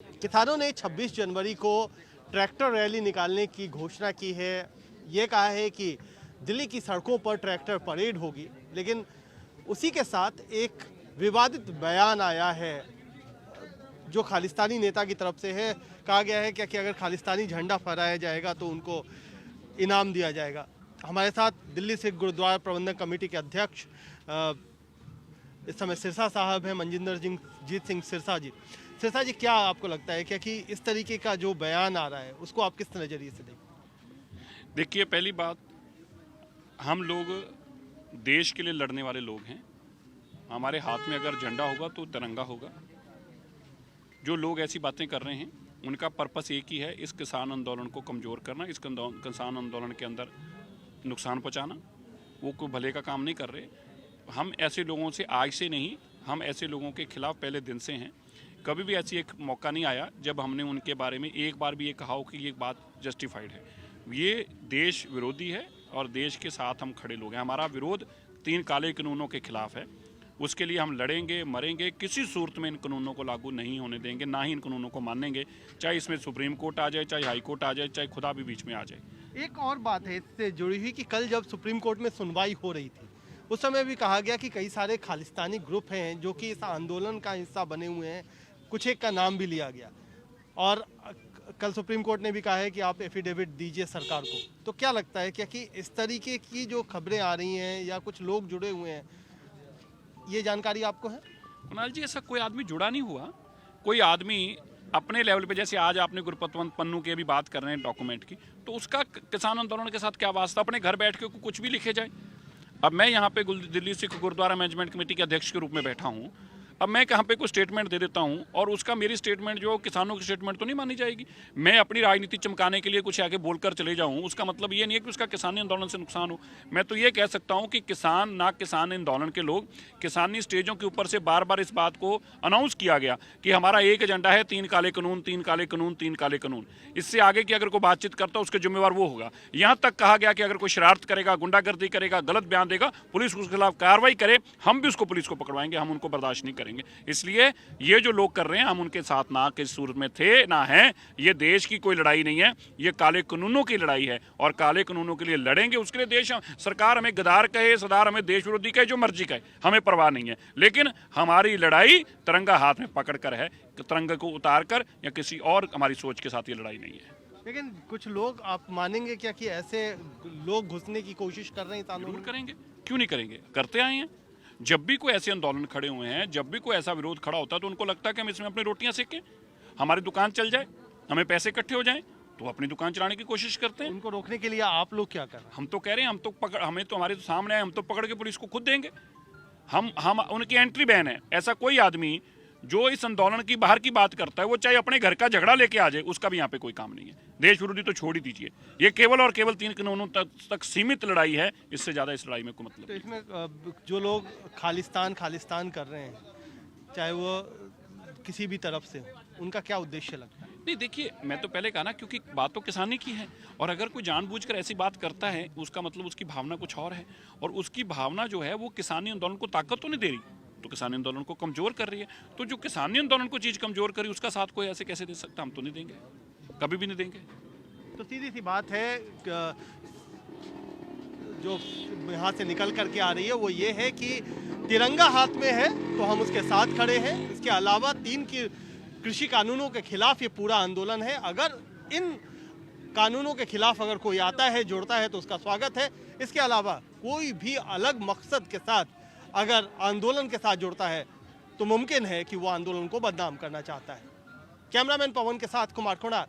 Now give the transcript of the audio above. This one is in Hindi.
किसानों ने 26 जनवरी को ट्रैक्टर रैली निकालने की घोषणा की है। ये कहा है कि दिल्ली की सड़कों पर ट्रैक्टर परेड होगी, लेकिन उसी के साथ एक विवादित बयान आया है जो खालिस्तानी नेता की तरफ से है। कहा गया है कि अगर खालिस्तानी झंडा फहराया जाएगा तो उनको इनाम दिया जाएगा। हमारे साथ दिल्ली सिख गुरुद्वारा प्रबंधक कमेटी के अध्यक्ष इस समय सिरसा साहब हैं, मनजिंदर जीत सिंह सिरसा जी। सिरसा जी, क्या आपको लगता है कि इस तरीके का जो बयान आ रहा है उसको आप किस नज़रिए से देखें? देखिए, पहली बात, हम लोग देश के लिए लड़ने वाले लोग हैं। हमारे हाथ में अगर झंडा होगा तो तिरंगा होगा। जो लोग ऐसी बातें कर रहे हैं उनका पर्पस एक ही है, इस किसान आंदोलन को कमज़ोर करना, इस किसान आंदोलन के अंदर नुकसान पहुँचाना। वो कोई भले का काम नहीं कर रहे। हम ऐसे लोगों से आज से नहीं, हम ऐसे लोगों के खिलाफ पहले दिन से हैं। कभी भी ऐसी एक मौका नहीं आया जब हमने उनके बारे में एक बार भी ये कहा हो कि ये बात जस्टिफाइड है। ये देश विरोधी है और देश के साथ हम खड़े लोग हैं। हमारा विरोध 3 काले कानूनों के खिलाफ है। उसके लिए हम लड़ेंगे, मरेंगे। किसी सूरत में इन कानूनों को लागू नहीं होने देंगे, ना ही इन कानूनों को मानेंगे, चाहे इसमें सुप्रीम कोर्ट आ जाए, चाहे हाई कोर्ट आ जाए, चाहे खुदा भी बीच में आ जाए। एक और बात है इससे जुड़ी हुई कि कल जब सुप्रीम कोर्ट में सुनवाई हो रही थी उस समय भी कहा गया कि कई सारे खालिस्तानी ग्रुप हैं जो कि इस आंदोलन का हिस्सा बने हुए हैं। कुछ एक का नाम भी लिया गया और कल सुप्रीम कोर्ट ने भी कहा है कि आप एफिडेविट दीजिए सरकार को। तो क्या लगता है कि इस तरीके की जो खबरें आ रही हैं या कुछ लोग जुड़े हुए हैं, ये जानकारी आपको है? कुणाल जी, ऐसा कोई आदमी जुड़ा नहीं हुआ। कोई आदमी अपने लेवल पे, जैसे आज आपने गुरपतवंत पन्नू की भी बात कर रहे हैं डॉक्यूमेंट की, तो उसका किसान आंदोलन के साथ क्या वास्ता? अपने घर बैठ के कुछ भी लिखे जाए। अब मैं यहाँ पे दिल्ली सिख गुरुद्वारा मैनेजमेंट कमेटी के अध्यक्ष के रूप में बैठा हूँ। अब मैं कहाँ पे कोई स्टेटमेंट दे देता हूँ और उसका मेरी स्टेटमेंट जो किसानों की स्टेटमेंट तो नहीं मानी जाएगी। मैं अपनी राजनीति चमकाने के लिए कुछ आगे बोलकर चले जाऊँ, उसका मतलब ये नहीं है कि उसका किसानी आंदोलन से नुकसान हो। मैं तो ये कह सकता हूँ कि किसान ना किसान आंदोलन के लोग, किसानी स्टेजों के ऊपर से बार बार इस बात को अनाउंस किया गया कि हमारा एक एजेंडा है, 3 काले कानून, 3 काले कानून, 3 काले कानून। इससे आगे की अगर कोई बातचीत करता उसके जिम्मेवार वो होगा। यहाँ तक कहा गया कि अगर कोई शरारत करेगा, गुंडागर्दी करेगा, गलत बयान देगा, पुलिस उसके खिलाफ कार्रवाई करे, हम भी उसको पुलिस को पकड़वाएंगे। हम उनको बर्दाश्त नहीं करेंगे। इसलिए ये जो लोग कर रहे हैं, हम उनके साथ ना किस सूरत में थे ना हैं। ये देश की कोई लड़ाई नहीं है, ये काले कानूनों की लड़ाई है और काले कानूनों के लिए लड़ेंगे। उसके लिए देश, सरकार हमें गद्दार कहे, सरदार हमें देश विरोधी कहे, जो मर्जी कहे, हमें परवाह नहीं है। लेकिन हमारी लड़ाई तिरंगा हाथ में पकड़कर है, तिरंगे को उतार कर या किसी और हमारी सोच के साथ ये लड़ाई नहीं है। लेकिन कुछ लोग, आप मानेंगे क्या कि ऐसे लोग घुसने की कोशिश कर रहे हैं? जरूर करेंगे, क्यों नहीं करेंगे, करते आए हैं। जब भी कोई ऐसे आंदोलन खड़े हुए हैं, जब भी कोई ऐसा विरोध खड़ा होता है तो उनको लगता है कि हम इसमें अपनी रोटियां सेकें, हमारी दुकान चल जाए, हमें पैसे इकट्ठे हो जाएं, तो अपनी दुकान चलाने की कोशिश करते हैं। उनको रोकने के लिए आप लोग क्या कर रहे हैं? हम तो कह रहे हैं, हमें तो हमारे तो सामने आए, हम तो पकड़ के पुलिस को खुद देंगे। हम उनकी एंट्री बैन है। ऐसा कोई आदमी जो इस आंदोलन की बाहर की बात करता है, वो चाहे अपने घर का झगड़ा लेके आ जाए, उसका भी यहाँ पे कोई काम नहीं है। देश विरोधी तो छोड़ ही दीजिए, ये केवल और केवल 3 कानूनों तक सीमित लड़ाई है। इससे ज्यादा इस लड़ाई में कोई मतलब तो नहीं। इसमें जो लोग खालिस्तान कर रहे हैं, चाहे वो किसी भी तरफ से, उनका क्या उद्देश्य लगता है? नहीं, देखिए, मैं तो पहले कहा ना, क्योंकि बात तो किसानी की है और अगर कोई जानबूझकर ऐसी बात करता है, उसका मतलब उसकी भावना कुछ और है और उसकी भावना जो है वो किसानी आंदोलन को ताकत तो नहीं दे रही, तो किसानी आंदोलन को कमजोर कर रही है। तो जो किसानी आंदोलन को चीज कमजोर करी, उसका साथ कोई ऐसे कैसे दे सकता? हम तो नहीं देंगे, कभी भी नहीं देंगे। तो सीधी सी बात है, जो यहाँ से निकल करके आ रही है वो ये है कि तिरंगा हाथ में है तो हम उसके साथ खड़े हैं। इसके अलावा 3 कृषि कानूनों के खिलाफ ये पूरा आंदोलन है। अगर इन कानूनों के खिलाफ अगर कोई आता है, जोड़ता है, तो उसका स्वागत है। इसके अलावा कोई भी अलग मकसद के साथ अगर आंदोलन के साथ जुड़ता है तो मुमकिन है कि वो आंदोलन को बदनाम करना चाहता है। कैमरामैन पवन के साथ कुमार खोड़ा।